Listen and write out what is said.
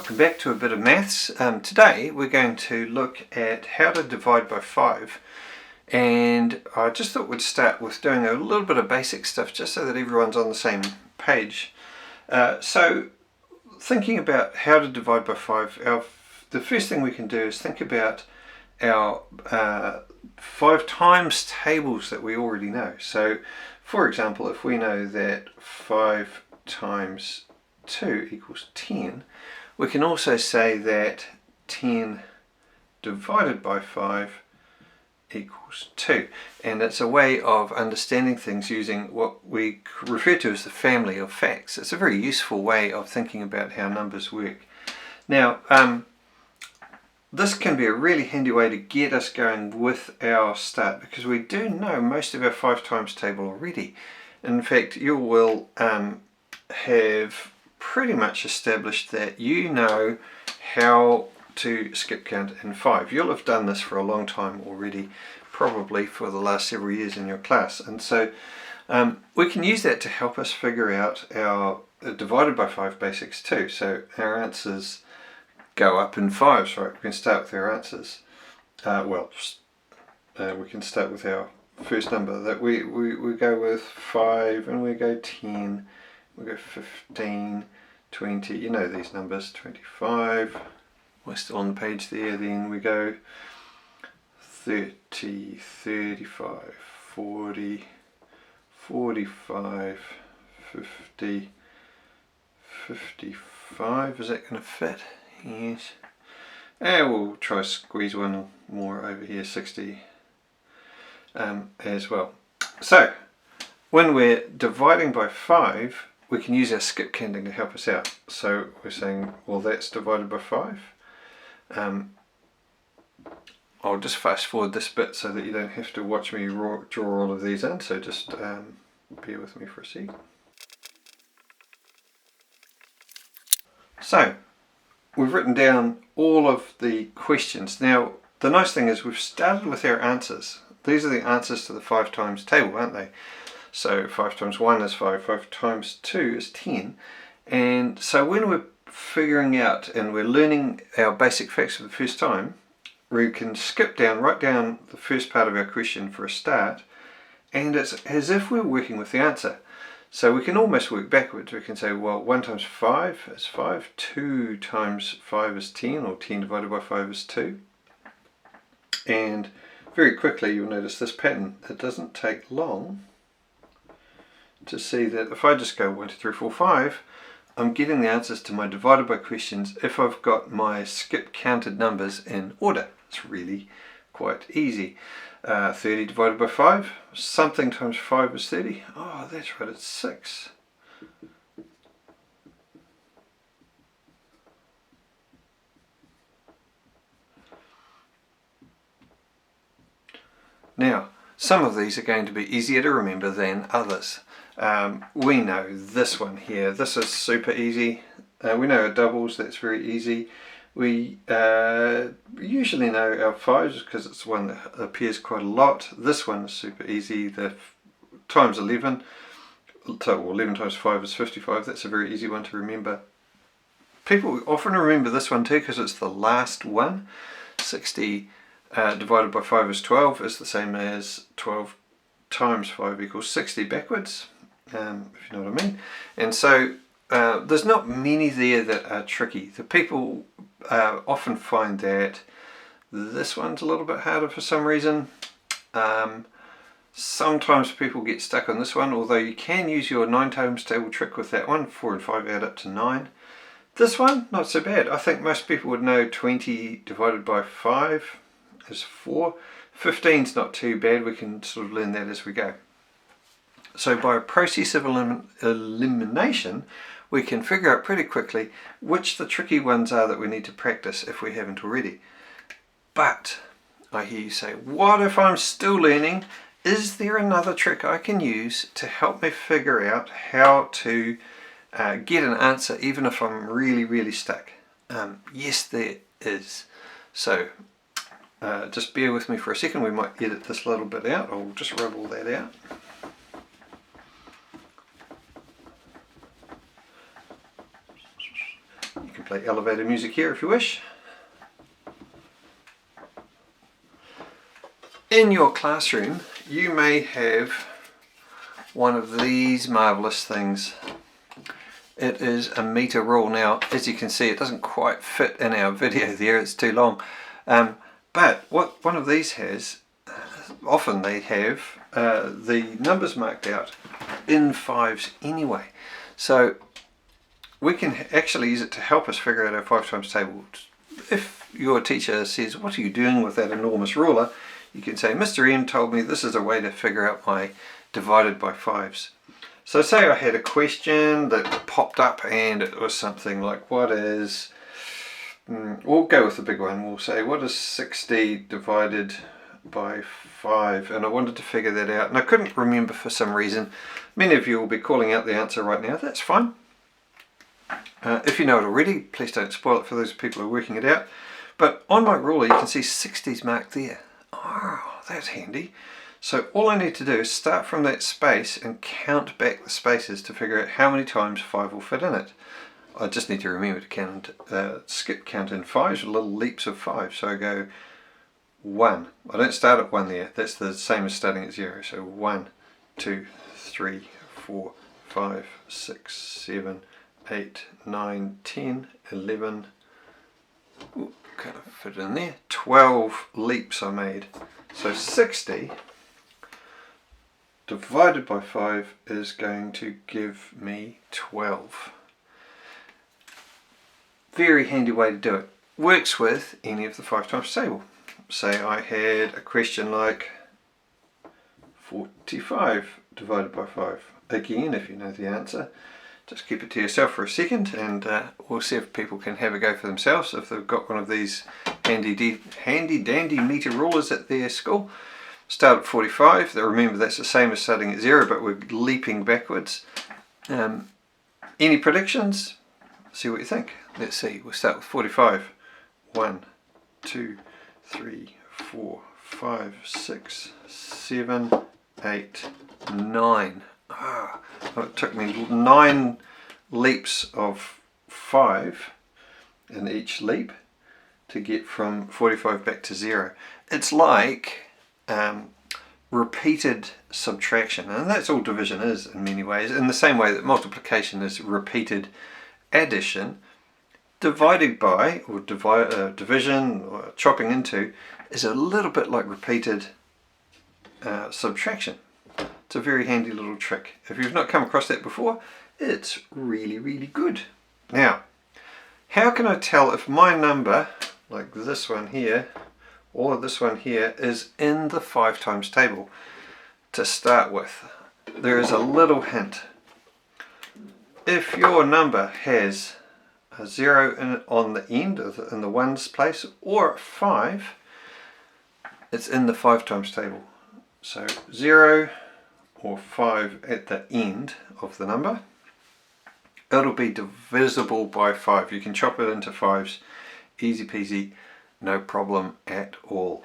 welcome back to a bit of maths. Today we're going to look at how to divide by 5, and I just thought we'd start with doing a little bit of basic stuff just so that everyone's on the same page. So thinking about how to divide by 5, the first thing we can do is think about our 5 times tables that we already know. So for example, if we know that 5 times 2 equals 10, we can also say that 10 divided by 5 equals 2. And it's a way of understanding things using what we refer to as the family of facts. It's a very useful way of thinking about how numbers work. Now, this can be a really handy way to get us going with our start, because we do know most of our 5 times table already. In fact, you will have pretty much established that you know how to skip count in 5. You'll have done this for a long time already, probably for the last several years in your class, and so we can use that to help us figure out our divided by 5 basics too. So our answers go up in 5s, right? We can start with our answers. We can start with our first number that we go with 5, and we go 10, we go 15, 20, you know these numbers, 25, we're still on the page there, then we go 30, 35, 40, 45, 50, 55, is that going to fit? Yes. And we'll try squeeze one more over here, 60 as well. So when we're dividing by 5, we can use our skip counting to help us out. So we're saying, well, that's divided by 5. I'll just fast forward this bit so that you don't have to watch me draw all of these in, so just bear with me for a sec. So we've written down all of the questions. Now the nice thing is we've started with our answers. These are the answers to the 5 times table, aren't they? So 5 times 1 is 5, 5 times 2 is 10. And so when we're figuring out and we're learning our basic facts for the first time, we can skip down, write down the first part of our question for a start, and it's as if we're working with the answer. So we can almost work backwards. We can say, well, 1 times 5 is 5, 2 times 5 is 10, or 10 divided by 5 is 2. And very quickly you'll notice this pattern. It doesn't take long to see that if I just go 1, 2, 3, 4, 5, I'm getting the answers to my divided by questions if I've got my skip counted numbers in order. It's really quite easy. 30 divided by 5, something times 5 is 30. Oh, that's right, it's 6. Now, some of these are going to be easier to remember than others. We know this one here, this is super easy. We know our doubles, that's very easy. We usually know our 5s because it's the one that appears quite a lot. This one is super easy, the times 11, so 11 times 5 is 55, that's a very easy one to remember. People often remember this one too because it's the last one. 60 divided by 5 is 12, is the same as 12 times 5 equals 60 backwards, if you know what I mean. And so there's not many there that are tricky. The people often find that this one's a little bit harder for some reason. Sometimes people get stuck on this one, although you can use your 9 times table trick with that one. 4 and 5 add up to 9. This one, not so bad. I think most people would know 20 divided by 5 is 4. 15's not too bad. We can sort of learn that as we go. So by a process of elimination, we can figure out pretty quickly which the tricky ones are that we need to practice if we haven't already. But I hear you say, what if I'm still learning? Is there another trick I can use to help me figure out how to get an answer even if I'm really stuck? Yes, there is. So just bear with me for a second. We might edit this little bit out. I'll just rub all that out. play elevator music here if you wish. In your classroom, you may have one of these marvellous things. It is a meter rule. Now, as you can see, it doesn't quite fit in our video there, it's too long. But what one of these has, often they have the numbers marked out in fives anyway. So we can actually use it to help us figure out our 5 times table. If your teacher says, what are you doing with that enormous ruler? You can say, Mr. M told me this is a way to figure out my divided by 5s. So say I had a question that popped up and it was something like, what is, we'll go with the big one, we'll say, what is 60 divided by 5? And I wanted to figure that out and I couldn't remember for some reason. Many of you will be calling out the answer right now, that's fine. If you know it already, please don't spoil it for those people who are working it out. But on my ruler you can see 60's marked there. Oh, that's handy. So all I need to do is start from that space and count back the spaces to figure out how many times 5 will fit in it. I just need to remember to count, skip count in 5s, little leaps of 5. So I go 1. I don't start at 1 there, that's the same as starting at 0. So 1, 2, 3, 4, 5, 6, 7, 8, 9, 10, 11, ooh, kind of fit in there, 12 leaps I made. So 60 divided by 5 is going to give me 12. Very handy way to do it. Works with any of the 5 times table. Say I had a question like 45 divided by 5. Again, if you know the answer, just keep it to yourself for a second and we'll see if people can have a go for themselves if they've got one of these handy dandy meter rulers at their school. Start at 45, remember that's the same as starting at 0 but we're leaping backwards. Any predictions? See what you think. Let's see, we'll start with 45. 1, 2, 3, 4, 5, 6, 7, 8, 9. It took me 9 leaps of 5 in each leap to get from 45 back to 0. It's like repeated subtraction, and that's all division is in many ways. In the same way that multiplication is repeated addition, dividing by or division or chopping into is a little bit like repeated subtraction. It's a very handy little trick. If you've not come across that before, it's really, really good. Now, how can I tell if my number, like this one here, or this one here, is in the 5 times table? To start with, there is a little hint. If your number has a 0 on the end, in the ones place, or 5, it's in the 5 times table. So 0 or 5 at the end of the number, it'll be divisible by 5. You can chop it into 5s, easy peasy, no problem at all.